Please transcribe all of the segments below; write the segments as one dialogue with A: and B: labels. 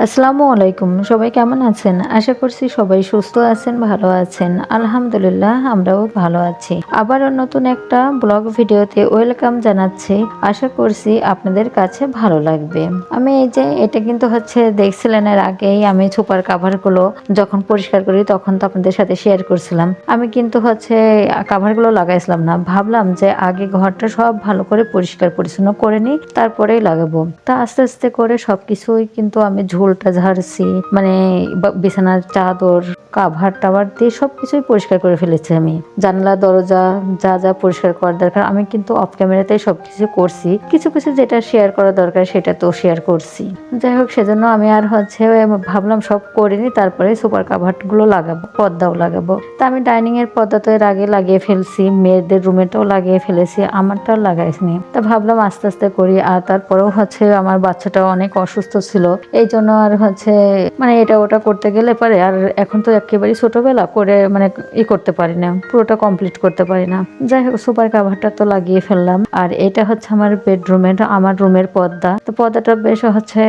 A: আসসালামু আলাইকুম। সবাই কেমন আছেন? আশা করছি সবাই সুস্থ আছেন, ভালো আছেন। আলহামদুলিল্লাহ আমরাও ভালো আছি। আবারও নতুন একটা ব্লগ ভিডিওতে ওয়েলকাম জানাচ্ছি। আশা করছি আপনাদের কাছে ভালো লাগবে। আমি এই যে এটা কিন্তু হচ্ছে দেখছিলেন এর আগেই আমি সুপার কাভারগুলো যখন পরিষ্কার করি তখন তো আপনাদের সাথে শেয়ার করছিলাম। আমি কিন্তু হচ্ছে কাভারগুলো লাগাইছিলাম না। ভাবলাম যে আগে ঘরটা সব ভালো করে পরিষ্কার পরিচ্ছন্ন করে নিই, তারপরেই লাগাবো। তা আস্তে আস্তে করে সবকিছুই কিন্তু আমি ঝোলটা ঝাড়ছি, মানে বিছানার চাদর কাভার টাভার দিয়ে সবকিছুই পরিষ্কার করে ফেলেছি। আমি জানলা দরজা যা যা পরিষ্কার করার দরকার আমি কিন্তু অফ ক্যামেরাতেই সবকিছু করছি। কিছু কিছু যেটা শেয়ার করা দরকার সেটা তো শেয়ার করছি। যাই হোক, সেজন্য আমি আর হচ্ছে ভাবলাম সব করিনি, তারপরে সুপার কাভার গুলো লাগাবো, পর্দাও লাগাবো। তা আমি ডাইনিং এর পর্দা তো এর আগে লাগিয়ে ফেলছি, মেয়েদের রুমেটাও লাগিয়ে ফেলেছি, আমারটাও লাগাইনি। তা ভাবলাম আস্তে আস্তে করি। আর তারপরেও হচ্ছে আমার বাচ্চাটা অনেক অসুস্থ ছিল, এই জন্য আর হচ্ছে মানে এটা ওটা করতে গেলে পারে। আর এখন তো একেবারে ছোটবেলা করে মানে করতে পারি না, পুরোটা কমপ্লিট করতে পারি না। যাই হোক, সুপার কাভারটা তো লাগিয়ে ফেললাম। আর এটা হচ্ছে আমার বেডরুমের, আমার রুমের পর্দা। তো পর্দাটা বেশ হচ্ছে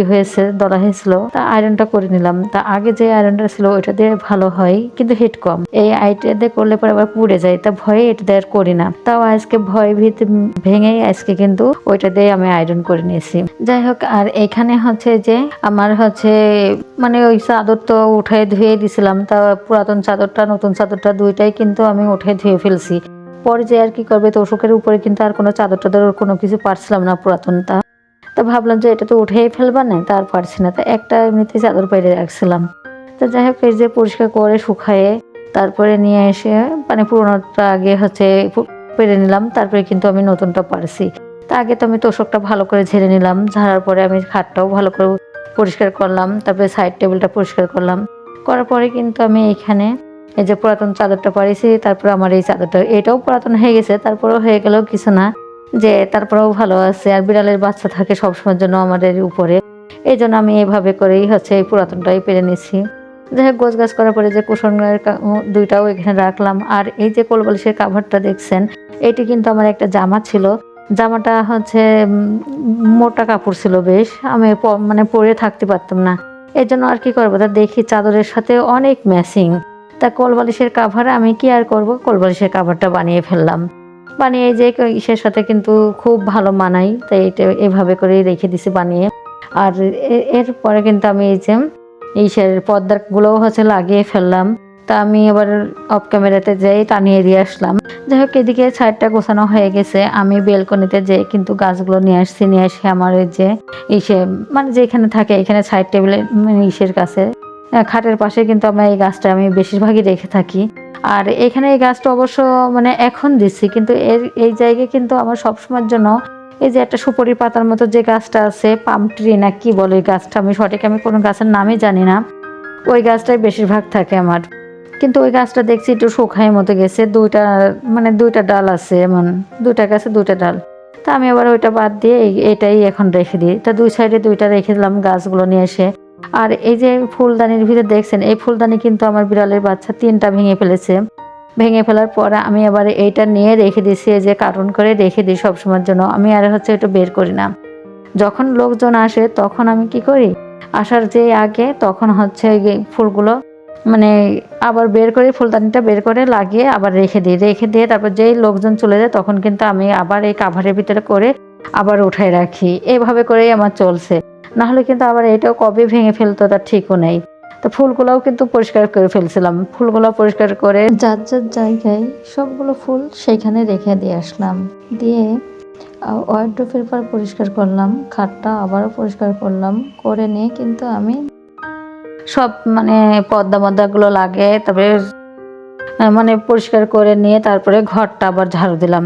A: হয়েছে, দলা হয়েছিল, তা আয়রনটা করে নিলাম। তা আগে যে আয়রনটা ছিল ওইটা দিয়ে ভালো হয়, কিন্তু হিট কম। এই আইটা দিয়ে করলে পরে আবার পুড়ে যায়, তা ভয়ে এটা দিয়ে আর করি না। তাও আজকে ভয় ভীত ভেঙেই আজকে কিন্তু ওইটা দিয়ে আমি আয়রন করে নিয়েছি। যাই হোক, আর এখানে হচ্ছে যে আমার হচ্ছে মানে ওই চাদর তো উঠে ধুয়ে দিছিলাম। তা পুরাতন চাদরটা নতুন চাদরটা দুইটাই কিন্তু আমি উঠে ধুয়ে ফেলছি। পরে যে আর কি করবে, তোষকের উপরে কিন্তু আর কোনো চাদর টাদর কোনো কিছু পারছিলাম না পুরাতনটা। তা ভাবলাম যে এটা তো উঠেই ফেলবা না, তার পারছি না, তা একটা এমনিতে চাদর পেরে রাখছিলাম। তো যাই হোক, এই যে পরিষ্কার করে শুকায়ে তারপরে নিয়ে এসে মানে পুরোনোটা আগে হচ্ছে পেরে নিলাম, তারপরে কিন্তু আমি নতুনটা পারছি। তা আগে তো আমি তোষকটা ভালো করে ঝেড়ে নিলাম, ঝাড়ার পরে আমি খাটটাও ভালো করে পরিষ্কার করলাম, তারপরে সাইড টেবিলটা পরিষ্কার করলাম। করার পরে কিন্তু আমি এখানে এই যে পুরাতন চাদরটা পারিছি, তারপরে আমার এই চাদরটা এটাও পুরাতন হয়ে গেছে, তারপরেও হয়ে গেলেও কিছু না, যে তারপরেও ভালো আছে। আর বিড়ালের বাচ্চা থাকে সবসময়ের জন্য আমাদের উপরে, এই জন্য আমি এইভাবে করেই হচ্ছে এই পুরাতনটাই পেরে নিছি। যাই হোক, গোছ গাছ করার পরে যে কুশনের দুইটাও এখানে রাখলাম। আর এই যে কোলবালিশের কাভারটা দেখছেন, এটি কিন্তু আমার একটা জামা ছিল। জামাটা হচ্ছে মোটা কাপড় ছিল বেশ, আমি মানে পরে থাকতে পারতাম না, এই জন্য আর কি করবো, তা দেখি চাদরের সাথে অনেক ম্যাচিং। তা কোলবালিশের কাভার আমি কি আর করব, কোলবালিশের কাভারটা বানিয়ে ফেললাম। বানিয়ে যে ইসের সাথে কিন্তু খুব ভালো মানাই, তাই এটা এভাবে করেই রেখে দিছি বানিয়ে। আর এরপরে কিন্তু আমি এই যে ইসের পর্দাগুলোও হচ্ছে লাগিয়ে ফেললাম। তা আমি এবার অফ ক্যামেরাতে যেয়ে টানিয়ে দিয়ে আসলাম। যাই হোক, এদিকে সাইডটা গোছানো হয়ে গেছে। আমি বেলকনিতে যে কিন্তু গাছগুলো নিয়ে আসছি, নিয়ে এসে আমার এই যে ইসে মানে যেখানে থাকে এখানে সাইড টেবিলে মানে ইসের কাছে খাটের পাশে কিন্তু আমার এই গাছটা আমি বেশিরভাগই রেখে থাকি। আর এখানে এই গাছটা অবশ্য মানে এখন দিচ্ছি, কিন্তু এই জায়গায় কিন্তু আমার সবসময়ের জন্য এই যে একটা সুপারি পাতার মতো যে গাছটা আছে, পাম ট্রি না কি বলে ওই গাছটা, আমি কোনো গাছের নামই জানি না, ওই গাছটাই বেশিরভাগ থাকে আমার। কিন্তু ওই গাছটা দেখছি একটু শুকায় মতো গেছে, দুইটা ডাল আছে, এমন দুইটা গাছে দুইটা ডাল। তা আমি আবার ওইটা বাদ দিয়ে এটাই এখন রেখে দিই। তা দুই সাইডে দুইটা রেখে দিলাম গাছগুলো নিয়ে এসে। আর এই যে ফুলদানির ভিতরে দেখছেন, এই ফুলদানি কিন্তু আমার বিড়ালের বাচ্চা 3টা ভেঙে ফেলেছে। ভেঙে ফেলার পরে আমি আবার এইটা নিয়ে রেখে দিছি, এই যে কার্টুন করে রেখে দিই সবসময়ের জন্য। আমি আর হচ্ছে এটা বের করি না। যখন লোকজন আসে তখন আমি কি করি, আসার যে আগে তখন হচ্ছে এই ফুলগুলো মানে আবার বের করে ফুলদানিটা বের করে লাগিয়ে আবার রেখে দিয়ে তারপর যেই লোকজন চলে যায় তখন কিন্তু আমি আবার এই কাভারের ভিতরে করে আবার উঠাই রাখি। এইভাবে করেই আমার চলছে, না হলে কিন্তু আবার এটাও কবে ভেঙে ফেলতো তার ঠিকও নেই। তো ফুলগুলোও কিন্তু পরিষ্কার করে ফেলছিলাম, ফুলগুলো পরিষ্কার করে যার যার জায়গায় সবগুলো ফুল সেইখানে রেখে দিয়ে আসলাম। দিয়ে ওয়ার্ডরোবের পর পরিষ্কার করলাম, খাটটা আবারও পরিষ্কার করলাম, করে নিয়ে কিন্তু আমি সব মানে পর্দা লাগে, তারপরে মানে পরিষ্কার করে নিয়ে তারপরে ঘরটা আবার ঝাড়ু দিলাম।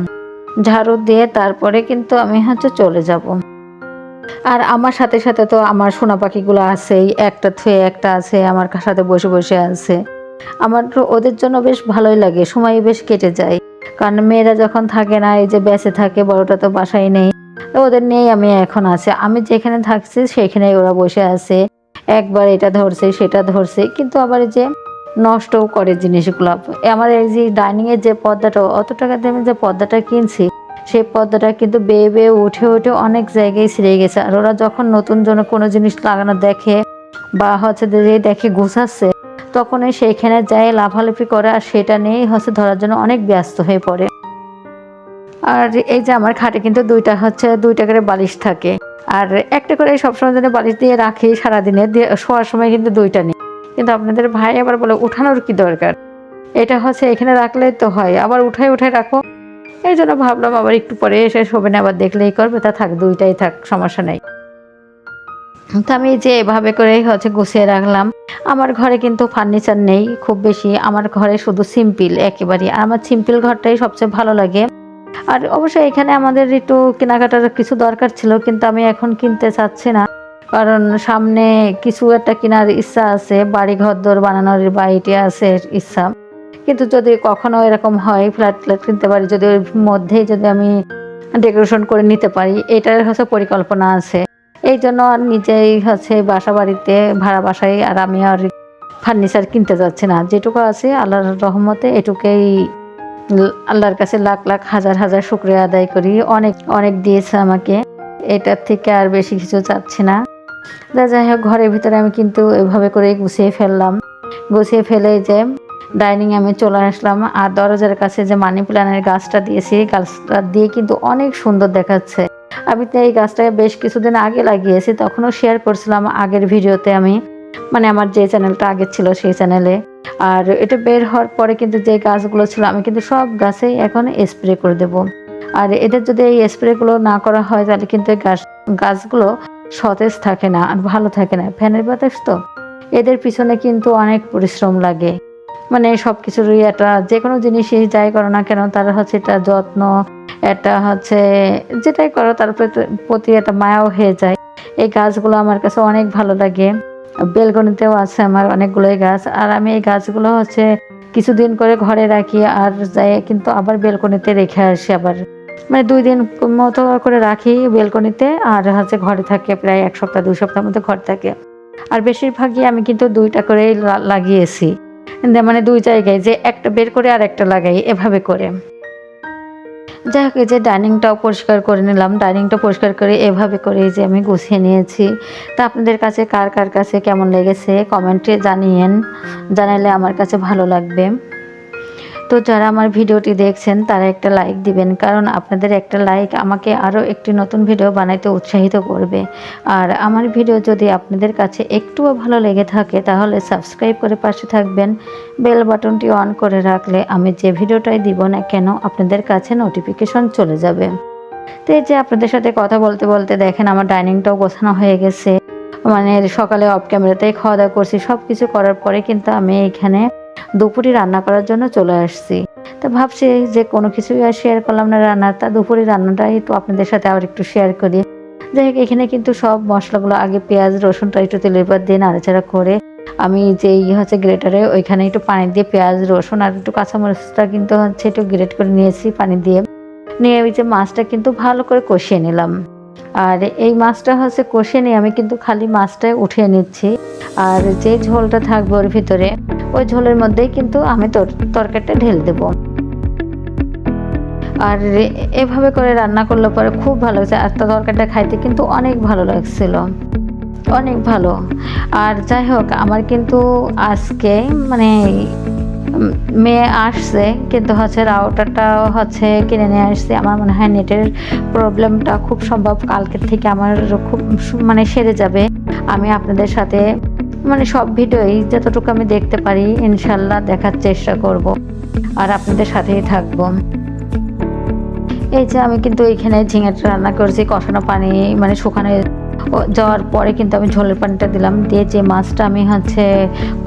A: ঝাড়ু দিয়ে তারপরে কিন্তু আমি হচ্ছে চলে যাব। আর আমার সাথে সাথে তো আমার সোনা পাখিগুলো আছেই, একটা থুয়ে একটা আছে আমার সাথে বসে বসে আছে। আমার তো ওদের জন্য বেশ ভালোই লাগে, সময় বেশ কেটে যায়। কারণ মেয়েরা যখন থাকে না, এই যে বেঁচে থাকে, বড়টা তো বাসায় নেই, ওদের নিয়েই আমি এখন আছি। আমি যেখানে থাকছি সেখানেই ওরা বসে আছে, একবার এটা ধরছে সেটা ধরছে, কিন্তু আবার এই যে নষ্টও করে জিনিসগুলো। আমার এই যে ডাইনিং এর যে পর্দাটা, অত টাকা দিয়ে আমি যে পর্দাটা কিনছি সেই পর্দাটা কিন্তু বেয়ে বেয়ে উঠে উঠে অনেক জায়গায় ছিঁড়ে গেছে। আর ওরা যখন নতুন জন্য কোনো জিনিস লাগানো দেখে বা হচ্ছে যে দেখে গুছাচ্ছে, তখনই সেইখানে যায় লাফালাফি করে আর সেটা নিয়েই হচ্ছে ধরার জন্য অনেক ব্যস্ত হয়ে পড়ে। আর এই যে আমার খাটে কিন্তু দুইটা করে বালিশ থাকে, আর একটা করে সবসময় জন্য বালিশ দিয়ে রাখি সারাদিনে, শোয়ার সময় কিন্তু দুইটা নেই। কিন্তু আপনাদের ভাই আবার বলে উঠানোর কি দরকার, এটা হচ্ছে এখানে রাখলেই তো হয়, আবার উঠাই উঠাই রাখো। এই জন্য ভাবলাম আবার একটু পরে এসে শোবে না, আবার দেখলেই করবে, তা থাক দুইটাই থাক, সমস্যা নেই। তো আমি যে এভাবে করে হচ্ছে গুছিয়ে রাখলাম। আমার ঘরে কিন্তু ফার্নিচার নেই খুব বেশি, আমার ঘরে শুধু সিম্পল একেবারেই, আর আমার সিম্পল ঘরটাই সবচেয়ে ভালো লাগে। আর অবশ্যই এখানে আমাদের একটু কেনাকাটার কিছু দরকার ছিল, কিন্তু আমি এখন কিনতে চাচ্ছি না, কারণ সামনে কিছু একটা কেনার ইচ্ছা আছে, বাড়ি ঘরদোর বানানোর বা এটি আছে ইচ্ছা। কিন্তু যদি কখনো এরকম হয় ফ্ল্যাট কিনতে পারি, যদি ওর মধ্যেই যদি আমি ডেকোরেশন করে নিতে পারি, এটার হচ্ছে পরিকল্পনা আছে। এই জন্য আর নিজেই হচ্ছে বাসা বাড়িতে ভাড়া বাসায় আর আমি আর ফার্নিচার কিনতে যাচ্ছি না, যেটুকু আছে আল্লাহর রহমতে এটুকুই আল্লাহর কাছে লাখ লাখ হাজার হাজার শুকরিয়া আদায় করি, অনেক অনেক দিয়েছে আমাকে, এটার থেকে আর বেশি কিছু চাচ্ছি না। যাই হোক, ঘরের ভিতরে আমি কিন্তু এভাবে করে গুছিয়ে ফেললাম। গুছিয়ে ফেলে যে ডাইনিং আমি চলে আসলাম, আর দরজার কাছে যে মানি প্ল্যান্টের গাছটা দিয়েছি, গাছটা দিয়ে কিন্তু অনেক সুন্দর দেখাচ্ছে। আমি তো এই গাছটাকে বেশ কিছুদিন আগে লাগিয়েছি, তখনও শেয়ার করছিলাম আগের ভিডিওতে, আমি মানে আমার যে চ্যানেলটা আগে ছিল সেই চ্যানেলে। আর এটা বের হওয়ার পরে কিন্তু যে গাছগুলো ছিল আমি কিন্তু সব গাছেই এখন স্প্রে করে দেব। আর এদের যদি এই স্প্রেগুলো না করা হয় তাহলে কিন্তু এই গাছগুলো সতেজ থাকে না আর ভালো থাকে না, ফ্যানের বাতাস তো, এদের পিছনে কিন্তু অনেক পরিশ্রম লাগে। মানে সব কিছুরই একটা, যে কোনো জিনিসই যাই করো না কেন তার হচ্ছে এটা যত্ন, এটা হচ্ছে যেটাই করো তার প্রতি একটা মায়াও হয়ে যায়। এই গাছগুলো আমার কাছে অনেক ভালো লাগে। বেলকনিতেও আছে আমার অনেকগুলোই গাছ, আর আমি এই গাছগুলো হচ্ছে কিছুদিন করে ঘরে রাখি, আর যাই কিন্তু আবার বেলকনিতে রেখে আসি, আবার মানে 2 দিন মতো করে রাখি বেলকনিতে, আর হচ্ছে ঘরে থাকে প্রায় 1 সপ্তাহ 2 সপ্তাহ মতো ঘর থাকে। আর বেশিরভাগই আমি কিন্তু 2টা করেই লাগিয়েছি, মানে 2 জায়গায়, যে একটা বের করে আর একটা লাগাই এভাবে করে। যাই হোক, এই যে ডাইনিংটাও পরিষ্কার করে নিলাম, ডাইনিংটা পরিষ্কার করে এভাবে করে যে আমি গুছিয়ে নিয়েছি। তা আপনাদের কাছে কার কার কাছে কেমন লেগেছে কমেন্টে জানালে আমার কাছে ভালো লাগবে। তো যারা আমার ভিডিওটি দেখছেন তারা একটা লাইক দিবেন, কারণ আপনাদের একটা লাইক আমাকে আরও একটি নতুন ভিডিও বানাইতে উৎসাহিত করবে। আর আমার ভিডিও যদি আপনাদের কাছে একটুও ভালো লেগে থাকে তাহলে সাবস্ক্রাইব করে পাশে থাকবেন, বেল বাটনটি অন করে রাখলে আমি যে ভিডিওটাই দিব না কেন আপনাদের কাছে নোটিফিকেশন চলে যাবে। তো এই যে আপনাদের সাথে কথা বলতে বলতে দেখেন আমার ডাইনিংটাও গোছানো হয়ে গেছে, মানে সকালে অফ ক্যামেরাতেই খাওয়া দাওয়া করছি, সব কিছু করার পরে কিন্তু আমি এখানে দুপুরে রান্না করার জন্য চলে আসছি। তো ভাবছি যে কোনো কিছুই আর শেয়ার করলাম না রান্নার, তা দুপুরে রান্নাটাই তো আপনাদের সাথে আবার একটু শেয়ার করি। যাই হোক, এখানে কিন্তু সব মশলাগুলো আগে পেঁয়াজ রসুনটা একটু তেলের উপর দিয়ে নাড়াচাড়া করে আমি যেই হচ্ছে গ্রেটারে ওইখানে একটু পানি দিয়ে পেঁয়াজ রসুন আর একটু কাঁচামরিচটা কিন্তু হচ্ছে একটু গ্রেট করে নিয়েছি, পানি দিয়ে নিয়ে ওই যে মাছটা কিন্তু ভালো করে কষিয়ে নিলাম। আর এই মাছটা হচ্ছে কষিয়ে নিয়ে আমি কিন্তু খালি মাছটাই উঠিয়ে নিচ্ছি, আর যে ঝোলটা থাকবে ওর ভিতরে ওই ঝোলের মধ্যেই কিন্তু আমি তরকারিটা ঢেলে দেব। আর এভাবে করে রান্না করলে পরে খুব ভালো লাগছে, আর তরকারিটা খাইতে কিন্তু অনেক ভালো লাগছিল, অনেক ভালো। আর যাই হোক, আমার কিন্তু আজকে মানে মেয়ে আসছে, কিন্তু হচ্ছে রাউটারটা হচ্ছে কিনে নিয়ে আসছে। আমার মনে হয় নেটের প্রবলেমটা খুব সম্ভব কালকের থেকে আমার খুব মানে সেরে যাবে। আমি আপনাদের সাথে মানে সব ভিডিওই যতটুকু আমি দেখতে পারি ইনশাল্লাহ দেখার চেষ্টা করব, আর আপনাদের সাথেই থাকবো। এই যে আমি কিন্তু এখানে ঝিঙেটা রান্না করেছি, কষানো পানি মানে শুকানো যাওয়ার পরে কিন্তু আমি ঝোলের পানিটা দিলাম, দিয়ে যে মাছটা আমি হচ্ছে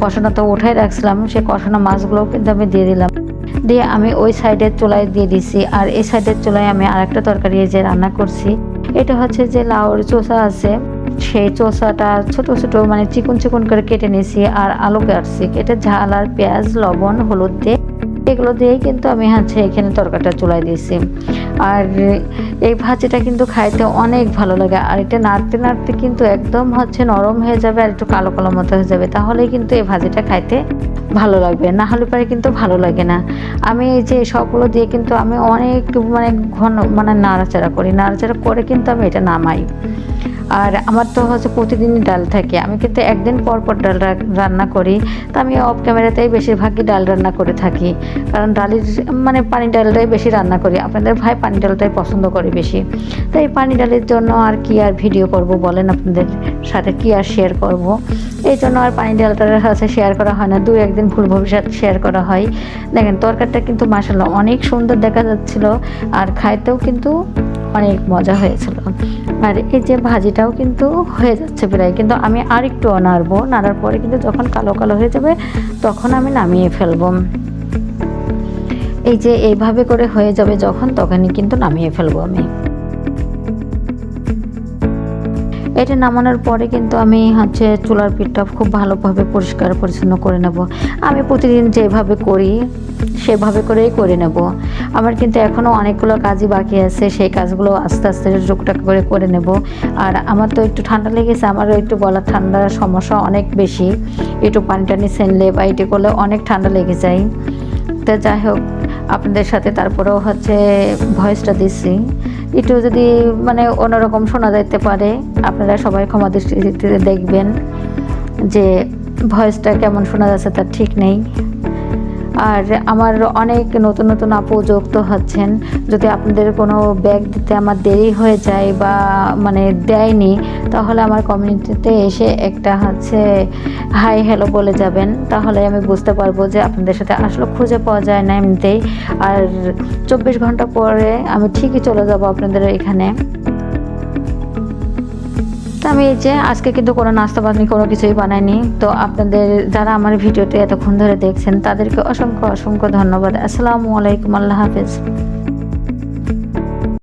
A: কষানো তো উঠাই রাখছিলাম সেই কষানো মাছগুলোও কিন্তু আমি দিয়ে দিলাম, দিয়ে আমি ওই সাইডের চুলায় দিয়ে দিছি। আর এই সাইডের চুলায় আমি আরেকটা তরকারি যে রান্না করছি, এটা হচ্ছে যে লাউর চোষা আছে, সেই চোষাটা ছোট ছোট মানে চিকন চিকন করে কেটে নিয়েছি, আর আলু কাটছি, কেটে ঝাল আর পেঁয়াজ লবণ হলুদ দিয়ে এগুলো দিয়েই কিন্তু আমি হচ্ছে এখানে তরকারিটা চুলায় দিয়েছি। আর এই ভাজিটা কিন্তু খাইতে অনেক ভালো লাগে। আর এটা নাড়তে নাড়তে কিন্তু একদম হচ্ছে নরম হয়ে যাবে আর একটু কালো কালো মতো হয়ে যাবে, তাহলেই কিন্তু এই ভাজিটা খাইতে ভালো লাগবে, না হলে পরে কিন্তু ভালো লাগে না। আমি এই যে সবগুলো দিয়ে কিন্তু আমি অনেক ঘন নাড়াচাড়া করি, নাড়াচাড়া করে কিন্তু আমি এটা নামাই। আর আমার তো হচ্ছে প্রতিদিনই ডাল থাকে, আমি কিন্তু একদিন পর পর ডাল রান্না করি। তো আমি অফ ক্যামেরাতেই বেশিরভাগই ডাল রান্না করে থাকি, কারণ ডালের পানি ডালটাই বেশি রান্না করি। আপনাদের ভাই পানি ডালটাই পছন্দ করে বেশি। তো এই পানি ডালের জন্য আর কি আর ভিডিও করব বলেন, আপনাদের সাথে কি আর শেয়ার করব। এই জন্য আর পানি ডালটার কাছে শেয়ার করা হয় না, দু একদিন ভুল ভবিষ্যৎ শেয়ার করা হয়। দেখেন তরকারিটা কিন্তু মাশাআল্লাহ অনেক সুন্দর দেখা যাচ্ছিল, আর খাইতেও কিন্তু অনেক মজা হয়েছিল। আর এই যে ভাজিটাও কিন্তু হয়ে যাচ্ছে প্রায়, কিন্তু আমি আর একটু নাড়বো, নাড়ার পরে কিন্তু যখন কালো কালো হয়ে যাবে তখন আমি নামিয়ে ফেলবো। এই যে এইভাবে করে হয়ে যাবে যখন, তখনই কিন্তু নামিয়ে ফেলবো আমি। এটা নামানোর পরে কিন্তু আমি হচ্ছে চুলার পিঠটা খুব ভালোভাবে পরিষ্কার পরিচ্ছন্ন করে নেব। আমি প্রতিদিন যেভাবে করি সেভাবে করেই করে নেব। আমার কিন্তু এখনও অনেকগুলো কাজই বাকি আছে, সেই কাজগুলো আস্তে আস্তে টুকটাক করে করে নেব। আর আমার তো একটু ঠান্ডা লেগেছে, আমারও একটু গলার ঠান্ডার সমস্যা অনেক বেশি, একটু পানি টানি সেনলে বা এটি করলে অনেক ঠান্ডা লেগে যায়। তো যাই হোক, আপনাদের সাথে তারপরেও হচ্ছে ভয়েসটা দিচ্ছি, একটু যদি অন্যরকম শোনা যাইতে পারে, আপনারা সবাই ক্ষমা দৃষ্টিতে দেখবেন যে ভয়েসটা কেমন শোনা যাচ্ছে তার ঠিক নেই। আর আমার অনেক নতুন নতুন আপু যুক্ত হচ্ছেন, যদি আপনাদের কোনো ব্যাগ দিতে আমার দেরি হয়ে যায় বা দেয়নি, তাহলে আমার কমিউনিটিতে এসে একটা হচ্ছে হাই হ্যালো বলে যাবেন, তাহলে আমি বুঝতে পারবো যে আপনাদের সাথে আসলে খুঁজে পাওয়া যায় না এমনিতেই। আর 24 ঘন্টা পরে আমি ঠিকই চলে যাব আপনাদের এখানে। তো আমি এই যে আজকে কিন্তু কোনো নাস্তা পানি কোনো কিছুই বানাইনি। তো আপনাদের যারা আমার ভিডিওতে এতক্ষণ ধরে দেখছেন তাদেরকে অসংখ্য অসংখ্য ধন্যবাদ। আসসালামু আলাইকুম, আল্লাহ হাফেজ।